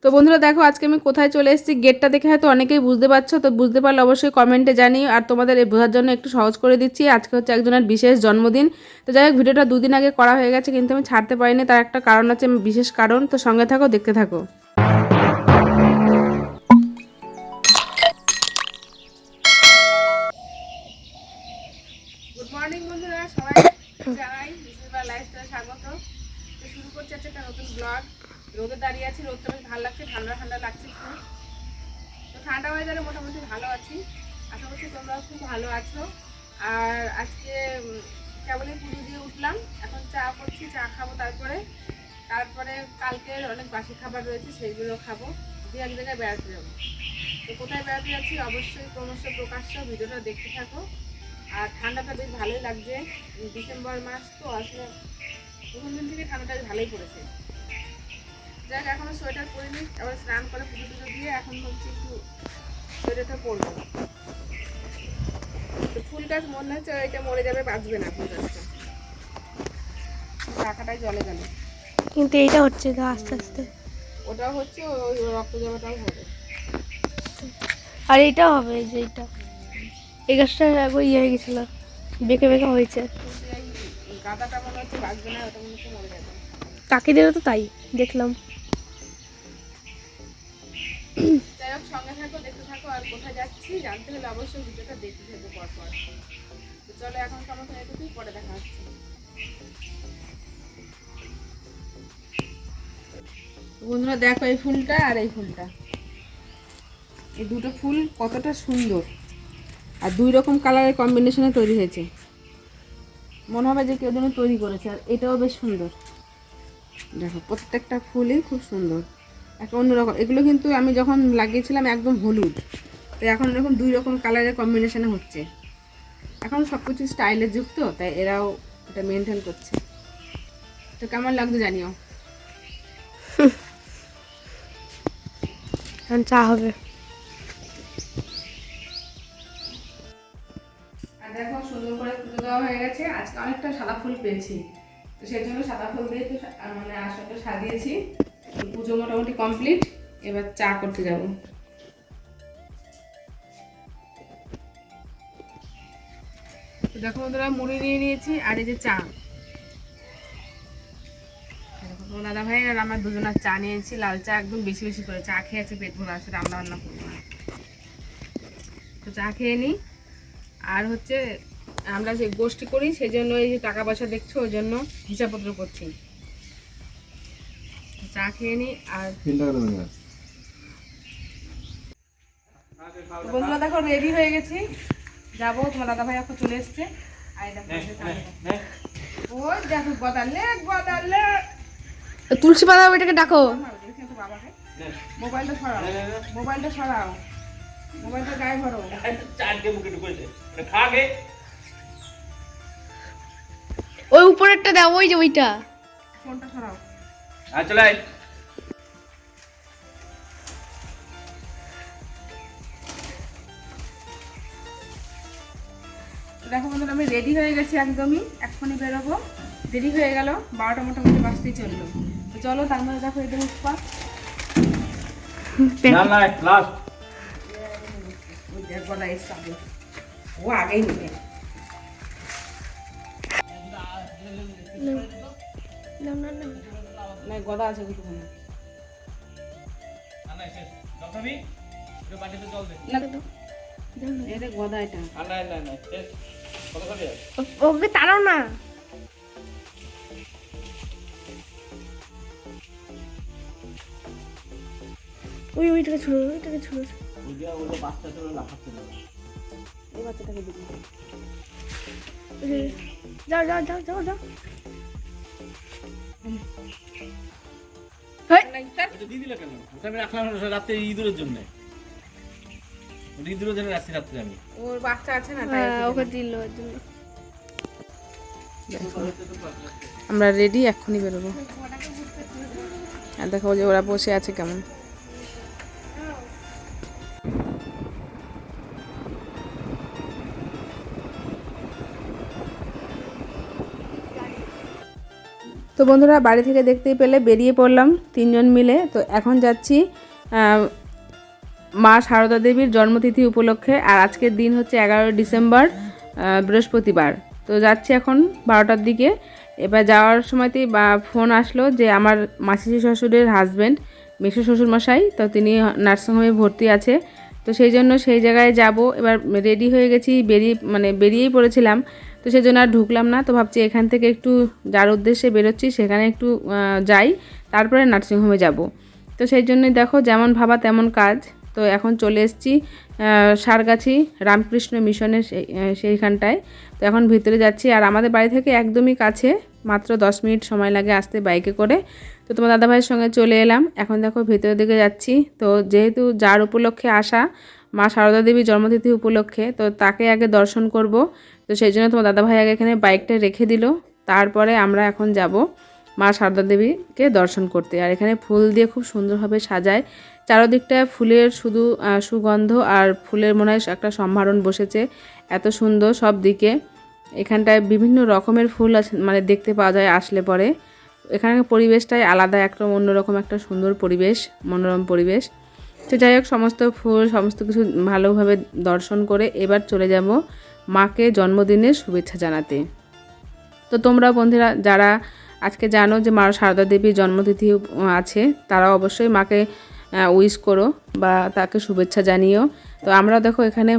তো বন্ধুরা দেখো আজকে আমি কোথায় চলে এসেছি, গেটটা দেখে হয়তো অনেকেই বুঝতে পারছো। তো বুঝতে পারলে অবশ্যই কমেন্টে জানিও, আর তোমাদের এই বোঝার জন্য একটু সহজ করে দিচ্ছি। আজকে হচ্ছে একজনের বিশেষ জন্মদিন। তো যাই হোক, ভিডিওটা দুদিন আগে করা হয়ে গেছে কিন্তু আমি ছাড়তে পারিনি, তার একটা কারণ আছে, বিশেষ কারণ। তো সঙ্গে থাকো, দেখতে থাকো। গুড মর্নিং বন্ধুরা, সবাই জানাই বিশেষবার লাইফস্টাইলে স্বাগত। তো শুরু করছি আজকে একটা নতুন ব্লগ। রোদে দাঁড়িয়ে আছি, রোদটা বেশ ভালো লাগছে, ঠান্ডা ঠান্ডা লাগছে খুব। তো ঠান্ডা ওয়েদারে মোটামুটি ভালো আছি, আশা করছি তোমরাও খুব ভালো আছো। আর আজকে কেবলই পুজো দিয়ে উঠলাম, এখন চা করছি, চা খাবো। তারপরে কালকের অনেক বাসি খাবার রয়েছে, সেইগুলো খাবো, দিয়ে এক জায়গায় বেড়াতে যাবো। তো কোথায় বেড়াতে যাচ্ছি অবশ্যই ক্রমশ প্রকাশ্য, ভিডিওটা দেখতে থাকো। আর ঠান্ডাটা বেশ ভালোই লাগছে, ডিসেম্বর মাস তো আসলে প্রথম দিন থেকে ঠান্ডাটা ভালোই পড়েছে। যাক, এখনো সোয়েটার পরিনি, আবার স্নান করে পুজো টুজো দিয়ে এখন হচ্ছে একটু সোয়েটারটা পরবো। তো ফুল গাছ মনে হচ্ছে এটা মরে যাবে, বাঁচবে না ফুল গাছটা, টাকাটাই জলে গেল। কিন্তু এইটা হচ্ছে তো আস্তে আস্তে, ওটাও হচ্ছে, ওই রক্ত জমাটাও হবে। আর এইটাও হবে, এই যে এইটা, এই গাছটা একবার ইয়ে হয়ে গেছিল, বেঁকে বেঁকে হয়েছে। কিন্তু এই গাঁদাটা মনে হচ্ছে বাঁচবে না, ওটা মনে হচ্ছে মরে যাবে। কাকি দিলে তো তাই দেখলাম। যাই হোক, সঙ্গে থাকো, দেখতে থাকো। আর কোথায় যাচ্ছি জানতে হলে অবশ্যই ভিডিওটা দেখতে থাকবো পরপর। তো চলো, এখন সমস্ত এটুকুই, পরে দেখা হচ্ছে। বন্ধুরা দেখো, এই ফুলটা আর এই ফুলটা, এই দুটো ফুল কতটা সুন্দর, আর দুই রকম কালারের কম্বিনেশনে তৈরি হয়েছে, মনে হবে যে কেউ যেন তৈরি করেছে। আর এটাও বেশ সুন্দর, দেখো প্রত্যেকটা ফুলই খুব সুন্দর, একটা অন্যরকম। এগুলো কিন্তু আমি যখন লাগিয়েছিলাম একদম হলুদ, তো এখন এরকম দুই রকম কালারের কম্বিনেশনে হচ্ছে। এখন সব কিছু স্টাইলের যুক্ত, তাই এরাও এটা মেনটেন করছে। তো কেমন লাগছে জানিও। এখন চা হবে। আর দেখো, সুন্দর করে পুজো দেওয়া হয়ে গেছে। আজকে অনেকটা সাদা ফুল পেয়েছি, তো সেই জন্য সাদা ফুল দিয়ে তো মানে আসনটা সাজিয়েছি। পুজো মোটামুটি কমপ্লিট, এবার চা করতে যাব। তো দেখো বন্ধুরা, মুড়ি নিয়ে নিয়েছি, আর এই যে চা। তোমার দাদা ভাই আর আমার দুজনের চা নিয়েছি, লাল চা, একদম বেশি বেশি করে। চা খেয়ে আছে পেট ভরে, আছে রান্না বান্না করবো না, তো চা খেয়ে নিই। আর হচ্ছে আমরা যে গোষ্ঠী করি, সেই জন্য এই যে টাকা পয়সা দেখছো, ওই জন্য হিসাবপত্র করছি। চা খেয়ে নিই। আর বন্ধুরা দেখো, রেডি হয়ে গেছি, যাবো। তোমার দাদা ভাই এখন চলে এসছে। ওই দেখো, গদালে গদালে, তুলসী পাতা এটাকে ডাকো। বাবাকে মোবাইলটা সরাও, মোবাইলটা সরাও, মোবাইলটা গায়ে ভরো। ওই উপরেরটা দাও, ওই যে ওইটা। ফোনটা সরাও। চলে দেখো বন্ধুরা, আমি রেডি হয়ে গেছি একদমই, এখনই বেরোবো। দেরি হয়ে গেল, 12টা মোটামুটি বাজতেই চললো। তো চলো, তার মধ্যে দেখো এটা উৎপাত, ওই দেখ গলা এসছে আগে, ও আগেই নেবে। না, গদা আছে ওইটুকুনি। এটা গদা, এটা ওকে তাড়াও না। ওই ওইটাকে ছুড়ো, ওইটাকে ছুড়ো। এই বাচ্চাটাকে দিবি। যাও যাও যাও যাও যাও। রাত্রে ইঁদুরের জন্য, ইঁদুরের জন্য রাত্রি রাত্রে আমি ওর বাচ্চা আছে না, তাই ওকে দিল ওর জন্য। আমরা রেডি, এক্ষুনি বেরোবো। আর দেখো যে ওরা বসে আছে কেমন। তো তো বন্ধুরা বাড়ি থেকে দেখতেই পেলে বেরিয়ে পড়লাম 3 জন মিলে। তো এখন যাচ্ছি মা সারদা দেবীর জন্মতিথি উপলক্ষে। আর আজকের দিন হচ্ছে 11 ডিসেম্বর বৃহস্পতিবার। তো যাচ্ছি এখন 12টার দিকে। এবার যাওয়ার সময়তেই ফোন আসলো যে আমার মাসি শ্বশুরের হাজব্যান্ড মেসো শ্বশুরমশাই, তো তিনি নার্সিংহোমে ভর্তি আছে। তো সেই জন্য সেই জায়গায় যাব। এবার রেডি হয়ে গেছি, বেরিয়েই পড়েছিলাম। তো সেই জন্য আর ঢুকলাম না। তো ভাবছি এখান থেকে একটু যার উদ্দেশ্যে বেরোচ্ছি সেখানে একটু যাই, তারপরে নার্সিংহোমে যাব। তো সেই জন্যই দেখো যেমন ভাবা তেমন কাজ। তো এখন চলে এসেছি সারগাছি রামকৃষ্ণ মিশনের সেইখানটায়। তো এখন ভিতরে যাচ্ছি। আর আমাদের বাড়ি থেকে একদমই কাছে, মাত্র 10 মিনিট সময় লাগে আসতে বাইকে করে। তো তোমার দাদাভাইয়ের সঙ্গে চলে এলাম। এখন দেখো ভেতরের দিকে যাচ্ছি। তো যেহেতু যার উপলক্ষে আসা, মা সারদা দেবীর জন্মতিথি উপলক্ষে, তো তাকে আগে দর্শন করব। তো সেই জন্য তোমার দাদাভাই আগে এখানে বাইকটা রেখে দিল। তারপরে আমরা এখন যাব মা সারদা দেবীকে দর্শন করতে। আর এখানে ফুল দিয়ে খুব সুন্দরভাবে সাজায়, চারদিকটা ফুলের শুধু সুগন্ধ, আর ফুলের মনে হয় একটা সম্ভারণ বসেছে, এত সুন্দর সব দিকে। এখানটায় বিভিন্ন রকমের ফুল আছে, দেখতে পাওয়া যায় আসলে পরে। এখানে পরিবেশটাই আলাদা, একটা অন্যরকম একটা সুন্দর পরিবেশ, মনোরম পরিবেশ। তো যাই হোক, সমস্ত ফুল সমস্ত কিছু ভালোভাবে দর্শন করে এবার চলে যাব মাকে জন্মদিনের শুভেচ্ছা জানাতে। তো তোমরা বন্ধুরা যারা আজকে জানো যে মা সারদা দেবীর জন্মতিথি আছে, তারা অবশ্যই মাকে উইশ করো বা তাকে শুভেচ্ছা জানিও। তো আমরা দেখো এখানে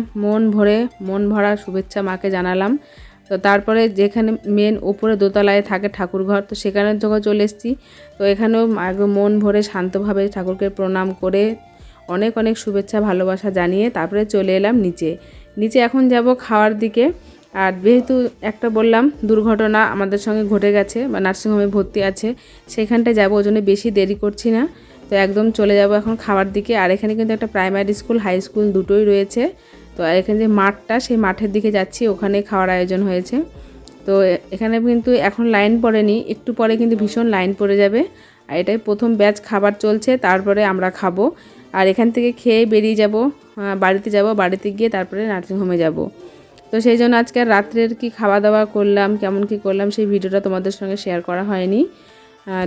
মন ভরা শুভেচ্ছা মাকে জানালাম। তো তারপরে যেখানে মেন উপরে দোতলায় থাকে ঠাকুরঘর, তো সেখানে যখন চলে এসেছি। তো এখানেও একদম মন ভরে শান্তভাবে ঠাকুরকে প্রণাম করে অনেক অনেক শুভেচ্ছা ভালোবাসা জানিয়ে তারপরে চলে এলাম নিচে এখন যাব খাওয়ার দিকে। আর যেহেতু একটা বললাম দুর্ঘটনা আমাদের সঙ্গে ঘটে গেছে, বা নার্সিংহোমে ভর্তি আছে, সেখানটায় যাবো, ওই জন্য বেশি দেরি করছি না। তো একদম চলে যাব এখন খাওয়ার দিকে। আর এখানে কিন্তু একটা প্রাইমারি স্কুল, হাই স্কুল দুটোই রয়েছে। তো এখানে যে মাঠটা, সেই মাঠের দিকে যাচ্ছি, ওখানে খাওয়ার আয়োজন হয়েছে। তো এখানে কিন্তু এখন লাইন পড়েনি, একটু পরে কিন্তু ভীষণ লাইন পড়ে যাবে। আর এটাই প্রথম ব্যাচ খাবার চলছে, তারপরে আমরা খাবো। আর এখান থেকে খেয়ে বেরিয়ে যাব, বাড়িতে গিয়ে তারপরে নার্সিংহোমে যাব। তো সেই জন্য আজকে আর রাত্রের কি খাওয়া দাওয়া করলাম, কেমন কি করলাম, সেই ভিডিওটা তোমাদের সঙ্গে শেয়ার করা হয়নি।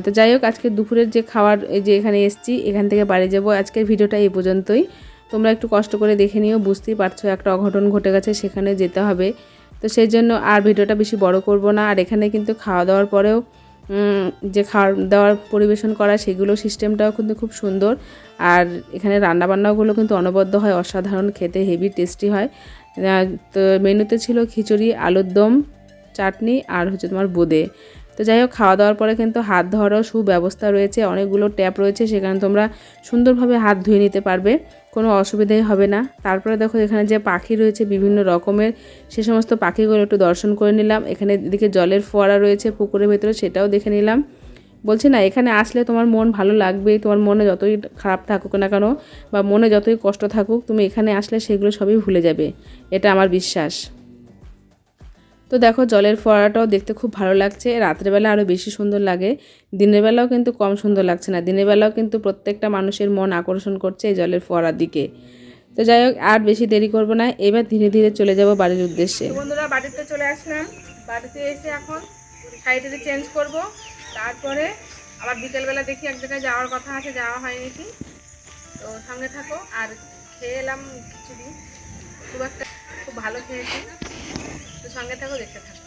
তো যাই হোক, আজকে দুপুরের যে খাবার, যে এখানে এসেছি, এখান থেকে বাড়ি যাব। আজকের ভিডিওটা এই পর্যন্তই। তোমরা একটু কষ্ট করে দেখে নিও, বুঝতেই পারছো একটা অঘটন ঘটে গেছে, সেখানে যেতে হবে। তো সেই জন্য আর ভিডিওটা বেশি বড় করব না। আর এখানে কিন্তু খাওয়া দাওয়ার পরেও যে খাওয়া দাওয়ার পরিবেশন করা, সেগুলো সিস্টেমটাও কিন্তু খুব সুন্দর। আর এখানে রান্নাবান্নাগুলো কিন্তু অনবদ্য হয়, অসাধারণ, খেতে হেভি টেস্টি হয়। তো মেনুতে ছিল খিচুড়ি, আলুর দম, চাটনি, আর হচ্ছে তোমার বোঁদে। তো যাই হোক, খাওয়া দাওয়ার পরে কিন্তু হাত ধোয়ারও সুব্যবস্থা রয়েছে, অনেকগুলো ট্যাপ রয়েছে, সেখানে তোমরা সুন্দরভাবে হাত ধুয়ে নিতে পারবে, কোনো অসুবিধাই হবে না। তারপরে দেখো এখানে যে পাখি রয়েছে বিভিন্ন রকমের, সে সমস্ত পাখিগুলো একটু দর্শন করে নিলাম। এখানে এদিকে জলের ফোয়ারা রয়েছে পুকুরের ভেতরে, সেটাও দেখে নিলাম। বলছি না, এখানে আসলে তোমার মন ভালো লাগবে। তোমার মনে যতই খারাপ থাকুক না কেন, বা মনে যতই কষ্ট থাকুক, তুমি এখানে আসলে সেগুলো সবই ভুলে যাবে, এটা আমার বিশ্বাস। তো দেখো জলের ফোয়ারাটাও দেখতে খুব ভালো লাগছে। রাত্রেবেলা আরও বেশি সুন্দর লাগে, দিনের বেলাও কিন্তু কম সুন্দর লাগছে না। দিনের বেলাও কিন্তু প্রত্যেকটা মানুষের মন আকর্ষণ করছে এই জলের ফোয়ারার দিকে। তো যাই হোক, আর বেশি দেরি করব না, এবার ধীরে ধীরে চলে যাব বাড়ির উদ্দেশ্যে। বন্ধুরা বাড়িতে চলে আসলাম। বাড়িতে এসে এখন শাড়িটা চেঞ্জ করব, তারপরে আবার বিকেলবেলা দেখি এক জায়গায় যাওয়ার কথা আছে, যাওয়া হয়নি কি। তো সঙ্গে থাকো। আর খেয়ে এলাম খিচুড়ি, খুব ভালো খেয়েছি। তো সঙ্গে থাকো, দেখতে থাকো।